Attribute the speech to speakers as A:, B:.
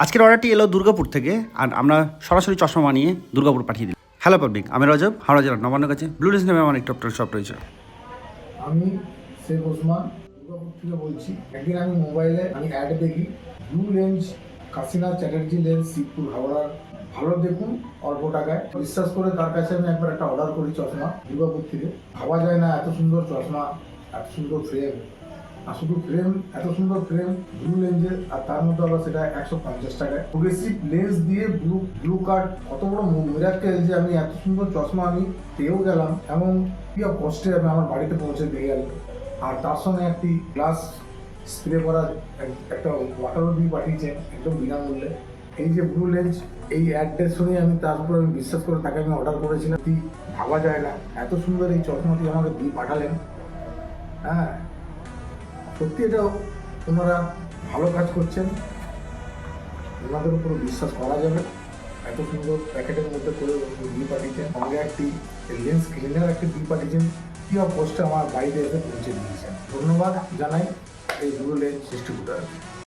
A: আজকের অর্ডারটি এলো দুর্গাপুর থেকে আর আমরা সরাসরি চশমা বানিয়ে দুর্গাপুর পাঠিয়ে দিই। হ্যালো পাবলিক, আমি রজব, হাওড়া জেলার নবান্নের কাছে ব্লু লেন্স নামে আমার একটি অপটিক্যাল শপ রয়েছে।
B: আমি শেখ ওসমান দুর্গাপুর থেকে বলছি। একদিন আমি মোবাইলে অ্যাড দেখি ব্লু লেন্স কাশিনা চ্যাটার্জি লেন্স শিবপুর হাওড়ার, ভালো দেখুন অল্প টাকায়। বিশ্বাস করে তার কাছে আমি একবার একটা অর্ডার করি চশমা দুর্গাপুর থেকে। ভাবা যায় না এত সুন্দর চশমা, এত সুন্দর ফ্রেম, আর শুধু ফ্রেম, এত সুন্দর ফ্রেম ব্লু লেন্সের, আর তার মধ্যে আবার সেটা 150 টাকায়। প্রোগ্রেসিভ লেন্স দিয়ে ব্লু কার্ড, কত বড় মিরাক্কেল যে আমি এত সুন্দর চশমা আমি পেয়েও গেলাম, এমন কি কষ্টে আমি আমার বাড়িতে পৌঁছে দিয়ে গেল। আর তার সঙ্গে একটি গ্লাস স্প্রে করা একটা ওয়াটারও দিয়ে পাঠিয়েছেন একদম বিনামূল্যে। এই যে ব্লু লেন্স, এই অ্যাড্রেস শুনে আমি তার উপর আমি বিশ্বাস করে তাকে আমি অর্ডার করেছিলাম। ভাবা যায় না এত সুন্দর এই চশমাটি আমাকে দিয়ে পাঠালেন। হ্যাঁ, সত্যি এটা ওনারা ভালো কাজ করছেন, ওনাদের উপর বিশ্বাস করা যাবে। এত সুন্দর প্যাকেটের মধ্যে করে দিয়ে পাঠিয়েছেন, সঙ্গে একটি লেন্স ক্লিনার একটি দিয়ে পাঠিয়েছেন, কি পোস্টে আমার বাড়িতে এসে পৌঁছে দিয়েছেন। ধন্যবাদ জানাই এই ব্লু লেন্স ডিস্ট্রিবিউটার।